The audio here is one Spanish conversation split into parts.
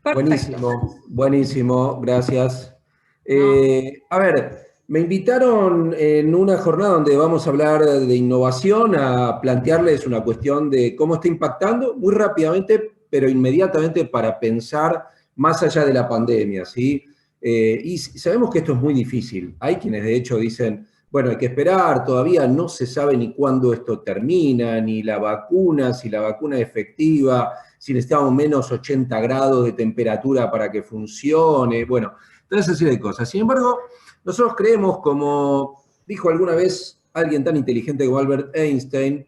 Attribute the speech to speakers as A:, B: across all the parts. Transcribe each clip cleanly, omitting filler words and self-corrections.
A: Perfecto.
B: Buenísimo, buenísimo, gracias.
A: No,
B: A ver, me invitaron en una jornada donde vamos a hablar de innovación, a plantearles una cuestión de cómo está impactando muy rápidamente, pero inmediatamente para pensar más allá de la pandemia, ¿sí? Y sabemos que esto es muy difícil. Hay quienes de hecho dicen, bueno, hay que esperar, todavía no se sabe ni cuándo esto termina, ni la vacuna, si la vacuna es efectiva, si necesitamos menos 80 grados de temperatura para que funcione, bueno, toda esa serie de cosas. Sin embargo, nosotros creemos, como dijo alguna vez alguien tan inteligente como Albert Einstein,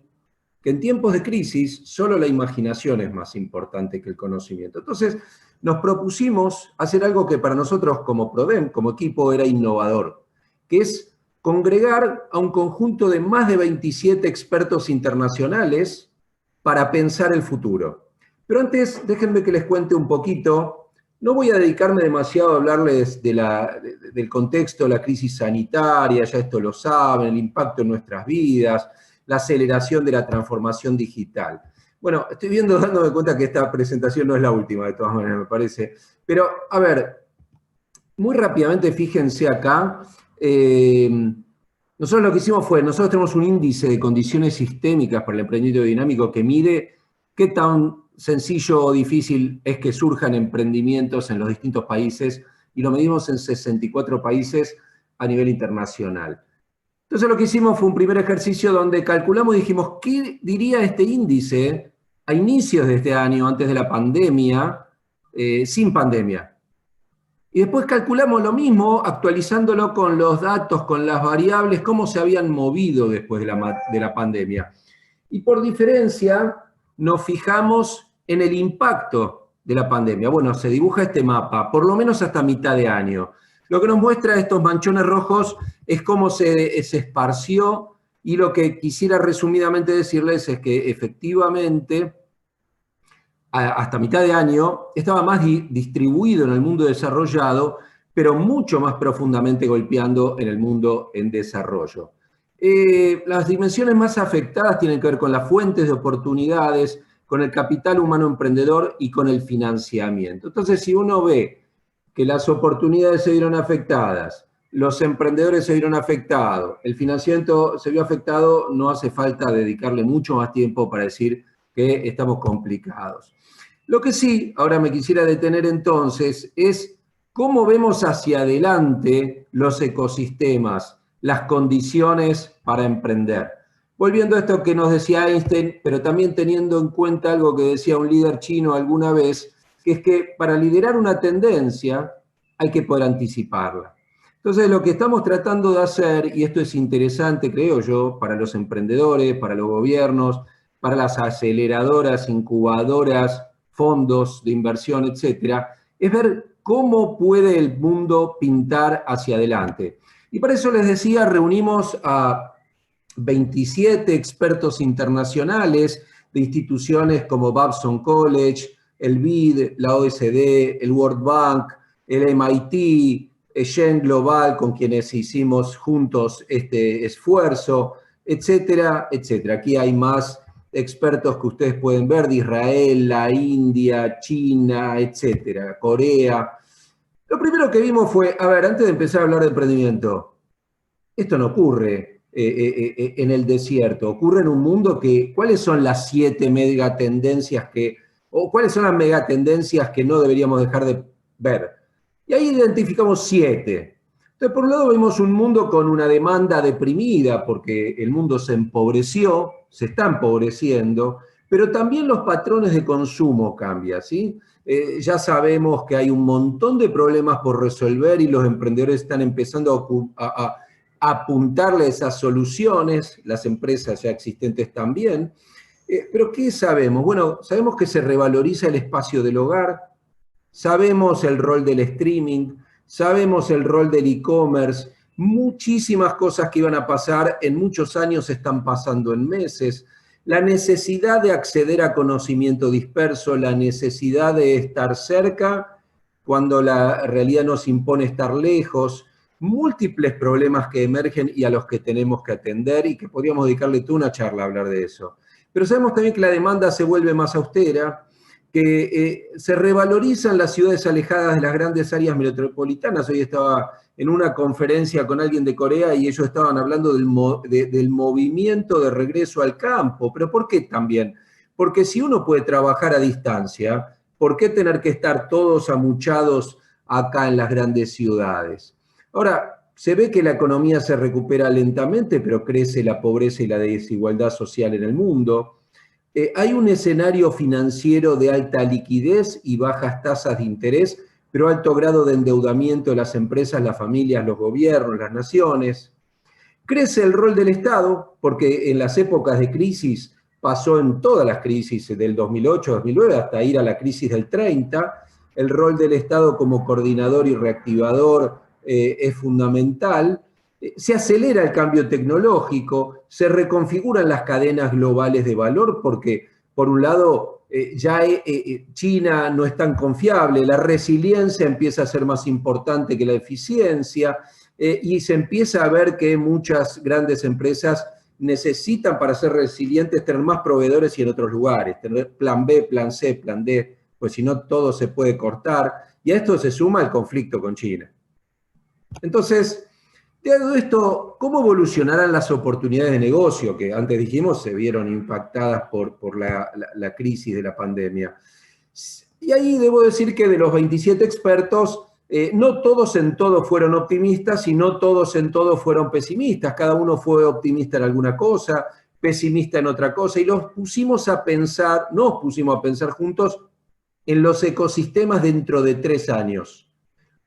B: que en tiempos de crisis solo la imaginación es más importante que el conocimiento. Entonces, nos propusimos hacer algo que para nosotros como Prodem, como equipo, era innovador, que es congregar a un conjunto de más de 27 expertos internacionales para pensar el futuro. Pero antes, déjenme que les cuente un poquito. No voy a dedicarme demasiado a hablarles del contexto de la crisis sanitaria, ya esto lo saben, el impacto en nuestras vidas, la aceleración de la transformación digital. Bueno, estoy viendo, dándome cuenta que esta presentación no es la última, de todas maneras, me parece. Pero, a ver, muy rápidamente, fíjense acá, nosotros lo que hicimos fue, nosotros tenemos un índice de condiciones sistémicas para el emprendimiento dinámico que mide qué tan sencillo o difícil es que surjan emprendimientos en los distintos países, y lo medimos en 64 países a nivel internacional. Entonces lo que hicimos fue un primer ejercicio donde calculamos y dijimos, ¿qué diría este índice a inicios de este año, antes de la pandemia, sin pandemia? Y después calculamos lo mismo, actualizándolo con los datos, con las variables, cómo se habían movido después de la pandemia. Y por diferencia, nos fijamos en el impacto de la pandemia. Bueno, se dibuja este mapa, por lo menos hasta mitad de año. Lo que nos muestra estos manchones rojos es cómo se esparció, y lo que quisiera resumidamente decirles es que efectivamente hasta mitad de año estaba más distribuido en el mundo desarrollado, pero mucho más profundamente golpeando en el mundo en desarrollo. Las dimensiones más afectadas tienen que ver con las fuentes de oportunidades, con el capital humano emprendedor y con el financiamiento. Entonces, si uno ve que las oportunidades se vieron afectadas, los emprendedores se vieron afectados, el financiamiento se vio afectado, no hace falta dedicarle mucho más tiempo para decir que estamos complicados. Lo que sí, ahora me quisiera detener entonces, es cómo vemos hacia adelante los ecosistemas, las condiciones para emprender. Volviendo a esto que nos decía Einstein, pero también teniendo en cuenta algo que decía un líder chino alguna vez, que es que para liderar una tendencia hay que poder anticiparla. Entonces, lo que estamos tratando de hacer, y esto es interesante, creo yo, para los emprendedores, para los gobiernos, para las aceleradoras, incubadoras, fondos de inversión, etcétera, es ver cómo puede el mundo pintar hacia adelante. Y para eso les decía, reunimos a 27 expertos internacionales de instituciones como Babson College, el BID, la OSD, el World Bank, el MIT, Shen Global, con quienes hicimos juntos este esfuerzo, etcétera, etcétera. Aquí hay más expertos que ustedes pueden ver de Israel, la India, China, etcétera, Corea. Lo primero que vimos fue, a ver, antes de empezar a hablar de emprendimiento, esto no ocurre en el desierto, ocurre en un mundo que, ¿cuáles son las 7 megatendencias o cuáles son las megatendencias que no deberíamos dejar de ver? Y ahí identificamos 7. Entonces, por un lado vemos un mundo con una demanda deprimida, porque el mundo se empobreció, se está empobreciendo, pero también los patrones de consumo cambian, ¿sí? Ya sabemos que hay un montón de problemas por resolver y los emprendedores están empezando a apuntarle esas soluciones, las empresas ya existentes también. Pero ¿qué sabemos? Bueno, sabemos que se revaloriza el espacio del hogar, sabemos el rol del streaming, sabemos el rol del e-commerce, muchísimas cosas que iban a pasar en muchos años están pasando en meses. La necesidad de acceder a conocimiento disperso, la necesidad de estar cerca cuando la realidad nos impone estar lejos, múltiples problemas que emergen y a los que tenemos que atender y que podríamos dedicarle toda una charla a hablar de eso. Pero sabemos también que la demanda se vuelve más austera, que se revalorizan las ciudades alejadas de las grandes áreas metropolitanas. Hoy estaba en una conferencia con alguien de Corea y ellos estaban hablando del movimiento de regreso al campo. ¿Pero por qué también? Porque si uno puede trabajar a distancia, ¿por qué tener que estar todos amuchados acá en las grandes ciudades? Ahora, se ve que la economía se recupera lentamente, pero crece la pobreza y la desigualdad social en el mundo. Hay un escenario financiero de alta liquidez y bajas tasas de interés, pero alto grado de endeudamiento de las empresas, las familias, los gobiernos, las naciones. Crece el rol del Estado, porque en las épocas de crisis, pasó en todas las crisis del 2008, 2009, hasta ir a la crisis del 30, el rol del Estado como coordinador y reactivador es fundamental. Se acelera el cambio tecnológico, se reconfiguran las cadenas globales de valor porque, por un lado, ya China no es tan confiable, la resiliencia empieza a ser más importante que la eficiencia y se empieza a ver que muchas grandes empresas necesitan, para ser resilientes, tener más proveedores y en otros lugares, tener plan B, plan C, plan D, pues si no todo se puede cortar, y a esto se suma el conflicto con China. Entonces, de todo esto, ¿cómo evolucionarán las oportunidades de negocio que antes dijimos se vieron impactadas por la crisis de la pandemia? Y ahí debo decir que de los 27 expertos, no todos en todo fueron optimistas y no todos en todo fueron pesimistas. Cada uno fue optimista en alguna cosa, pesimista en otra cosa, y nos pusimos a pensar juntos en los ecosistemas dentro de 3 años.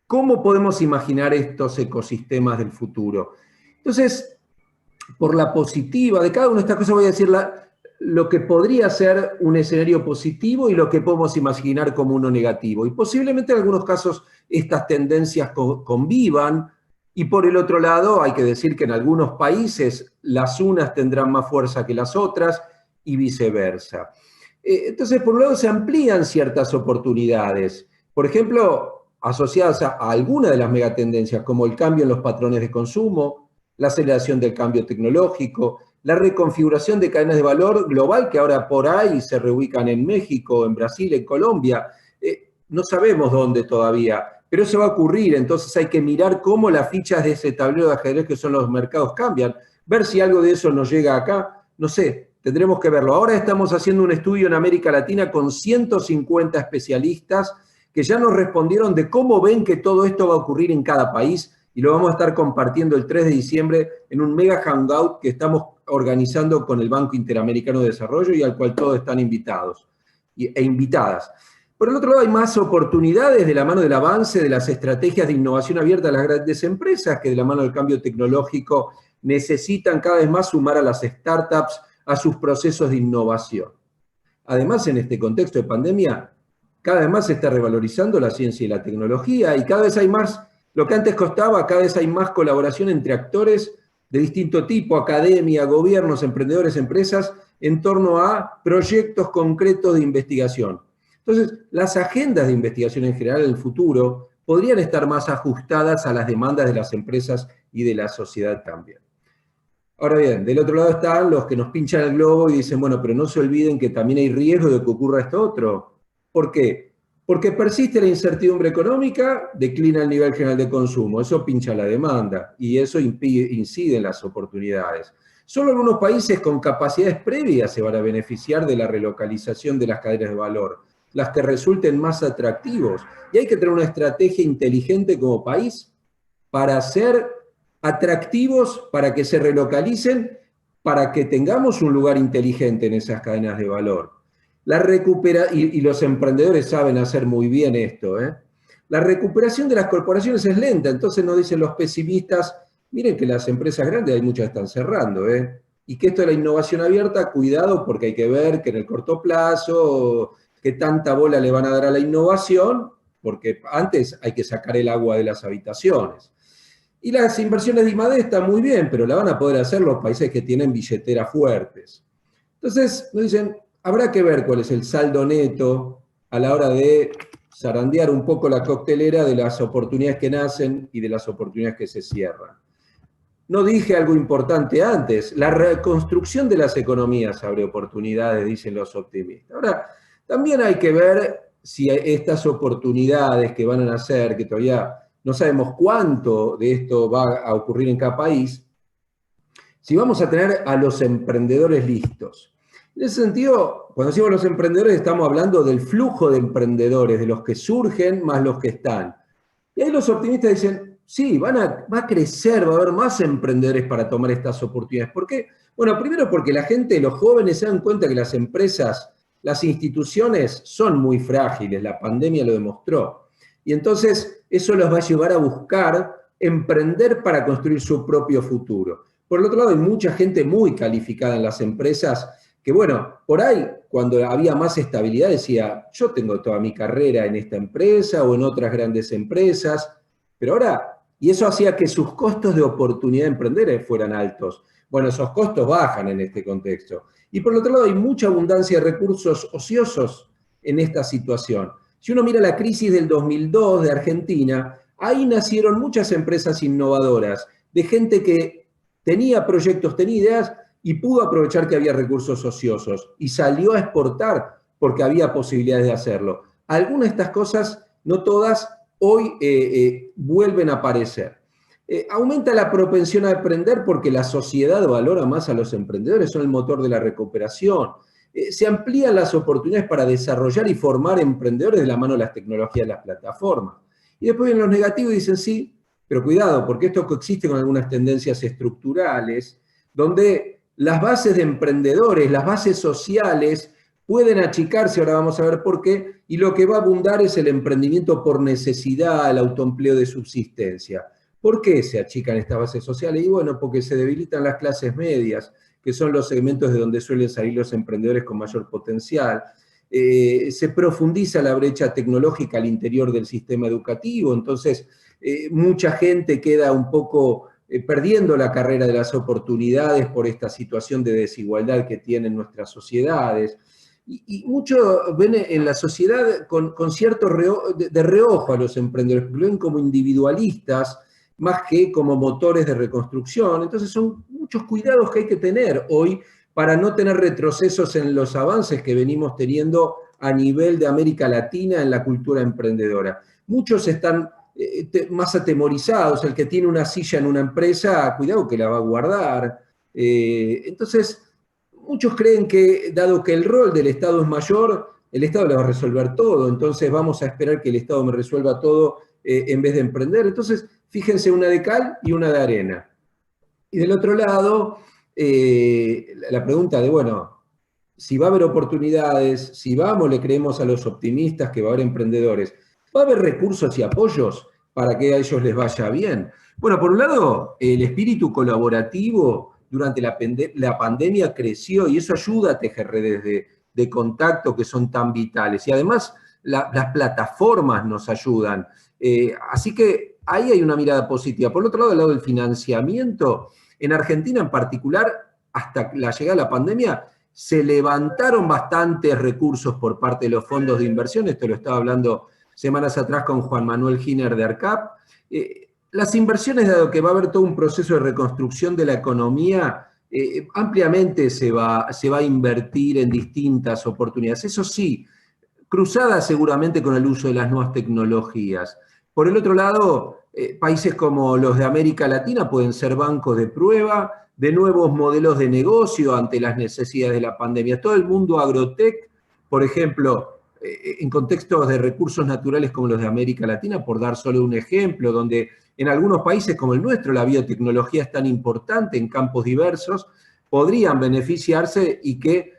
B: ¿Cómo podemos imaginar estos ecosistemas del futuro? Entonces, por la positiva de cada una de estas cosas voy a decir lo que podría ser un escenario positivo y lo que podemos imaginar como uno negativo. Y posiblemente en algunos casos estas tendencias convivan, y por el otro lado hay que decir que en algunos países las unas tendrán más fuerza que las otras y viceversa. Entonces, por un lado se amplían ciertas oportunidades. Por ejemplo, asociadas a alguna de las megatendencias, como el cambio en los patrones de consumo, la aceleración del cambio tecnológico, la reconfiguración de cadenas de valor global que ahora por ahí se reubican en México, en Brasil, en Colombia. No sabemos dónde todavía, pero eso va a ocurrir. Entonces hay que mirar cómo las fichas de ese tablero de ajedrez que son los mercados cambian, ver si algo de eso nos llega acá, no sé, tendremos que verlo. Ahora estamos haciendo un estudio en América Latina con 150 especialistas que ya nos respondieron de cómo ven que todo esto va a ocurrir en cada país, y lo vamos a estar compartiendo el 3 de diciembre en un mega hangout que estamos organizando con el Banco Interamericano de Desarrollo y al cual todos están invitados e invitadas. Por el otro lado, hay más oportunidades de la mano del avance de las estrategias de innovación abierta a las grandes empresas, que de la mano del cambio tecnológico necesitan cada vez más sumar a las startups a sus procesos de innovación. Además, en este contexto de pandemia, cada vez más se está revalorizando la ciencia y la tecnología y cada vez hay más, lo que antes costaba, cada vez hay más colaboración entre actores de distinto tipo, academia, gobiernos, emprendedores, empresas, en torno a proyectos concretos de investigación. Entonces, las agendas de investigación en general en el futuro podrían estar más ajustadas a las demandas de las empresas y de la sociedad también. Ahora bien, del otro lado están los que nos pinchan el globo y dicen, bueno, pero no se olviden que también hay riesgo de que ocurra esto otro. ¿Por qué? Porque persiste la incertidumbre económica, declina el nivel general de consumo, eso pincha la demanda y eso incide en las oportunidades. Solo algunos países con capacidades previas se van a beneficiar de la relocalización de las cadenas de valor, las que resulten más atractivos. Y hay que tener una estrategia inteligente como país para ser atractivos, para que se relocalicen, para que tengamos un lugar inteligente en esas cadenas de valor. Y los emprendedores saben hacer muy bien esto. La recuperación de las corporaciones es lenta, entonces nos dicen los pesimistas, miren que las empresas grandes, hay muchas que están cerrando, y que esto de la innovación abierta, cuidado porque hay que ver que en el corto plazo, qué tanta bola le van a dar a la innovación, porque antes hay que sacar el agua de las habitaciones. Y las inversiones de I+D están muy bien, pero la van a poder hacer los países que tienen billeteras fuertes. Entonces nos dicen, habrá que ver cuál es el saldo neto a la hora de zarandear un poco la coctelera de las oportunidades que nacen y de las oportunidades que se cierran. No dije algo importante antes, la reconstrucción de las economías abre oportunidades, dicen los optimistas. Ahora, También hay que ver si estas oportunidades que van a nacer, que todavía no sabemos cuánto de esto va a ocurrir en cada país, si vamos a tener a los emprendedores listos. En ese sentido, cuando decimos los emprendedores, estamos hablando del flujo de emprendedores, de los que surgen más los que están. Y ahí los optimistas dicen, sí, va a crecer, va a haber más emprendedores para tomar estas oportunidades. ¿Por qué? Bueno, primero porque la gente, los jóvenes se dan cuenta que las empresas, las instituciones son muy frágiles, la pandemia lo demostró. Y entonces eso los va a llevar a buscar emprender para construir su propio futuro. Por el otro lado, hay mucha gente muy calificada en las empresas que, bueno, por ahí, cuando había más estabilidad, decía, yo tengo toda mi carrera en esta empresa o en otras grandes empresas, pero ahora, y eso hacía que sus costos de oportunidad de emprender fueran altos. Bueno, esos costos bajan en este contexto. Y por el otro lado, hay mucha abundancia de recursos ociosos en esta situación. Si uno mira la crisis del 2002 de Argentina, ahí nacieron muchas empresas innovadoras, de gente que tenía proyectos, tenía ideas y pudo aprovechar que había recursos ociosos y salió a exportar porque había posibilidades de hacerlo. Algunas de estas cosas, no todas, hoy vuelven a aparecer. Aumenta la propensión a emprender porque la sociedad valora más a los emprendedores, son el motor de la recuperación. Se amplían las oportunidades para desarrollar y formar emprendedores de la mano de las tecnologías de las plataformas. Y después vienen los negativos y dicen sí, pero cuidado, porque esto coexiste con algunas tendencias estructurales, donde las bases de emprendedores, las bases sociales, pueden achicarse, ahora vamos a ver por qué, y lo que va a abundar es el emprendimiento por necesidad, el autoempleo de subsistencia. ¿Por qué se achican estas bases sociales? Y bueno, porque se debilitan las clases medias, que son los segmentos de donde suelen salir los emprendedores con mayor potencial. Se profundiza la brecha tecnológica al interior del sistema educativo, entonces mucha gente queda un poco perdiendo la carrera de las oportunidades por esta situación de desigualdad que tienen nuestras sociedades. Y muchos ven en la sociedad con cierto de reojo a los emprendedores, porque lo ven como individualistas, más que como motores de reconstrucción. Entonces son muchos cuidados que hay que tener hoy para no tener retrocesos en los avances que venimos teniendo a nivel de América Latina en la cultura emprendedora. Muchos están más atemorizados, el que tiene una silla en una empresa, cuidado que la va a guardar. Entonces, muchos creen que, dado que el rol del Estado es mayor, el Estado le va a resolver todo, entonces vamos a esperar que el Estado me resuelva todo en vez de emprender. Entonces, fíjense, una de cal y una de arena. Y del otro lado, la pregunta de, bueno, si va a haber oportunidades, si le creemos a los optimistas que va a haber emprendedores, ¿va a haber recursos y apoyos para que a ellos les vaya bien? Bueno, por un lado, el espíritu colaborativo durante la pandemia creció y eso ayuda a tejer redes de contacto que son tan vitales. Y además, las plataformas nos ayudan. Así que ahí hay una mirada positiva. Por otro lado, del lado del financiamiento, en Argentina en particular, hasta la llegada de la pandemia, se levantaron bastantes recursos por parte de los fondos de inversión. Esto lo estaba hablando semanas atrás con Juan Manuel Giner de ARCAP. Las inversiones, dado que va a haber todo un proceso de reconstrucción de la economía, ampliamente se va a invertir en distintas oportunidades. Eso sí, cruzada seguramente con el uso de las nuevas tecnologías. Por el otro lado, países como los de América Latina pueden ser bancos de prueba de nuevos modelos de negocio ante las necesidades de la pandemia. Todo el mundo agrotech, por ejemplo, en contextos de recursos naturales como los de América Latina, por dar solo un ejemplo, donde en algunos países como el nuestro la biotecnología es tan importante en campos diversos, podrían beneficiarse y que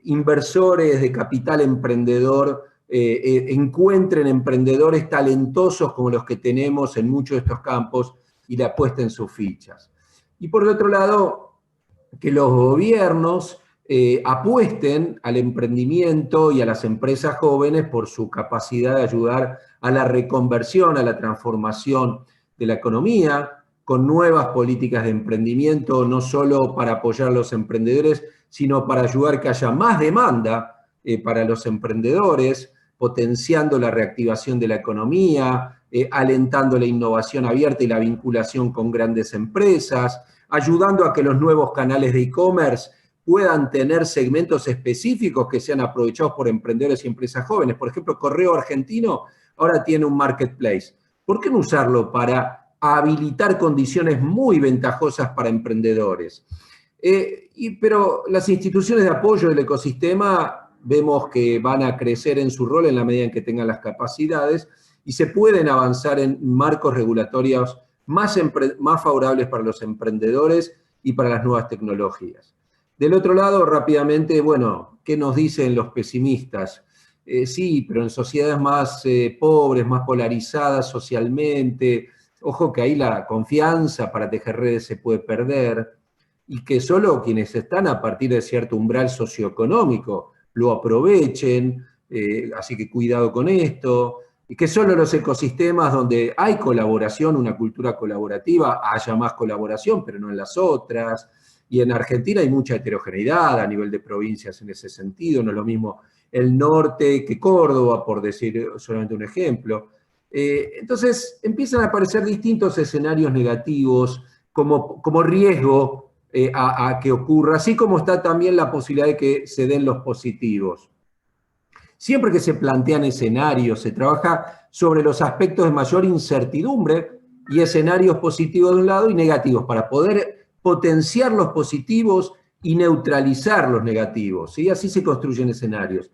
B: inversores de capital emprendedor encuentren emprendedores talentosos como los que tenemos en muchos de estos campos y le apuesten sus fichas. Y por el otro lado, que los gobiernos apuesten al emprendimiento y a las empresas jóvenes por su capacidad de ayudar a la reconversión, a la transformación de la economía, con nuevas políticas de emprendimiento, no solo para apoyar a los emprendedores, sino para ayudar a que haya más demanda para los emprendedores, potenciando la reactivación de la economía, alentando la innovación abierta y la vinculación con grandes empresas, ayudando a que los nuevos canales de e-commerce puedan tener segmentos específicos que sean aprovechados por emprendedores y empresas jóvenes. Por ejemplo, Correo Argentino ahora tiene un marketplace. ¿Por qué no usarlo para habilitar condiciones muy ventajosas para emprendedores? Pero las instituciones de apoyo del ecosistema vemos que van a crecer en su rol en la medida en que tengan las capacidades y se pueden avanzar en marcos regulatorios más favorables para los emprendedores y para las nuevas tecnologías. Del otro lado, rápidamente, bueno, ¿qué nos dicen los pesimistas? Sí, pero en sociedades más pobres, más polarizadas socialmente, ojo que ahí la confianza para tejer redes se puede perder, y que solo quienes están a partir de cierto umbral socioeconómico lo aprovechen, así que cuidado con esto, y que solo los ecosistemas donde hay colaboración, una cultura colaborativa, haya más colaboración, pero no en las otras. Y en Argentina hay mucha heterogeneidad a nivel de provincias en ese sentido, no es lo mismo el norte que Córdoba, por decir solamente un ejemplo. Entonces empiezan a aparecer distintos escenarios negativos como riesgo a que ocurra, así como está también la posibilidad de que se den los positivos. Siempre que se plantean escenarios, se trabaja sobre los aspectos de mayor incertidumbre y escenarios positivos de un lado y negativos, para poder potenciar los positivos y neutralizar los negativos, ¿sí? Así se construyen escenarios.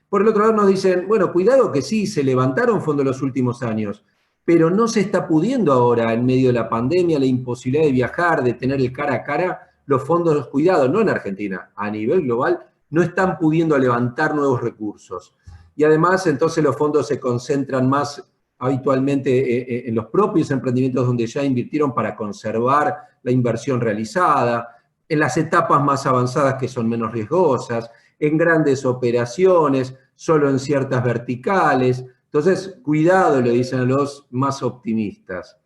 B: Por el otro lado nos dicen, bueno, cuidado que sí, se levantaron fondos los últimos años, pero no se está pudiendo ahora, en medio de la pandemia, la imposibilidad de viajar, de tener el cara a cara, los fondos, los cuidados, no en Argentina, a nivel global, no están pudiendo levantar nuevos recursos. Y además, entonces, los fondos se concentran más habitualmente en los propios emprendimientos donde ya invirtieron para conservar la inversión realizada, en las etapas más avanzadas que son menos riesgosas, en grandes operaciones, solo en ciertas verticales. Entonces, cuidado, le dicen a los más optimistas.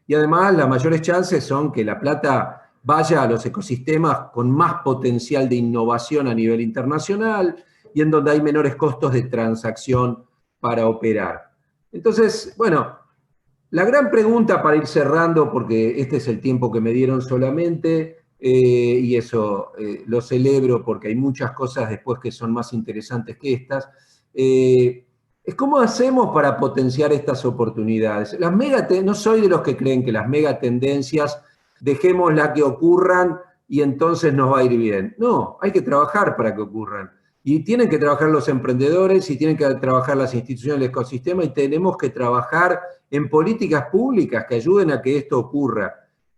B: Y además, las mayores chances son que la plata vaya a los ecosistemas con más potencial de innovación a nivel internacional y en donde hay menores costos de transacción para operar. Entonces, bueno, la gran pregunta para ir cerrando, porque este es el tiempo que me dieron solamente, y eso lo celebro porque hay muchas cosas después que son más interesantes que estas, es cómo hacemos para potenciar estas oportunidades. No soy de los que creen que las megatendencias dejémoslas que ocurran y entonces nos va a ir bien. No, hay que trabajar para que ocurran. Y tienen que trabajar los emprendedores y tienen que trabajar las instituciones del ecosistema y tenemos que trabajar en políticas públicas que ayuden a que esto ocurra.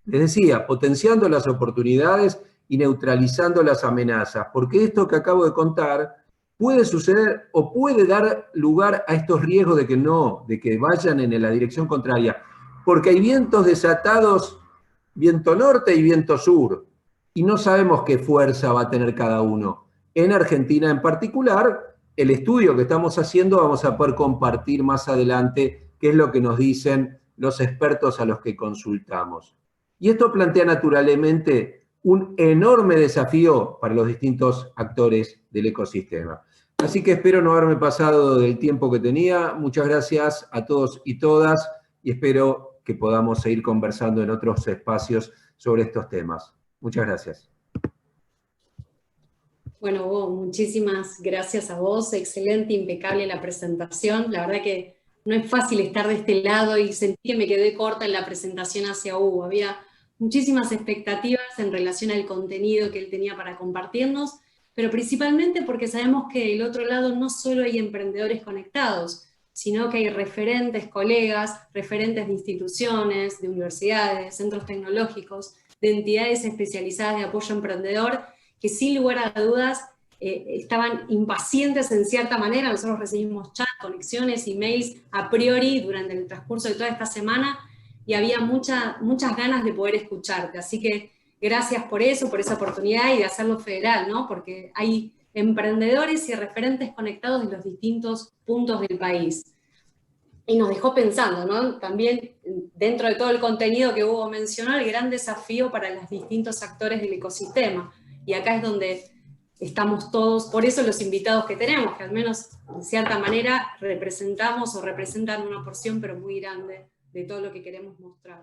B: Les decía, potenciando las oportunidades y neutralizando las amenazas, porque esto que acabo de contar puede suceder o puede dar lugar a estos riesgos de que vayan en la dirección contraria, porque hay vientos desatados, viento norte y viento sur, y no sabemos qué fuerza va a tener cada uno. En Argentina en particular, el estudio que estamos haciendo vamos a poder compartir más adelante qué es lo que nos dicen los expertos a los que consultamos. Y esto plantea naturalmente un enorme desafío para los distintos actores del ecosistema. Así que espero no haberme pasado del tiempo que tenía. Muchas gracias a todos y todas y espero que podamos seguir conversando en otros espacios sobre estos temas. Muchas gracias.
A: Bueno, Hugo, muchísimas gracias a vos. Excelente, impecable la presentación. La verdad que no es fácil estar de este lado y sentí que me quedé corta en la presentación hacia Hugo. Había muchísimas expectativas en relación al contenido que él tenía para compartirnos, pero principalmente porque sabemos que del otro lado no solo hay emprendedores conectados, sino que hay referentes, colegas, referentes de instituciones, de universidades, centros tecnológicos, de entidades especializadas de apoyo emprendedor, que sin lugar a dudas estaban impacientes en cierta manera. Nosotros recibimos chat, conexiones, emails a priori durante el transcurso de toda esta semana, y había muchas ganas de poder escucharte. Así que gracias por eso, por esa oportunidad y de hacerlo federal, ¿no? Porque hay emprendedores y referentes conectados de los distintos puntos del país. Y nos dejó pensando, ¿no? También dentro de todo el contenido que Hugo mencionó, el gran desafío para los distintos actores del ecosistema. Y acá es donde estamos todos, por eso los invitados que tenemos, que al menos de cierta manera representamos o representan una porción pero muy grande de todo lo que queremos mostrar.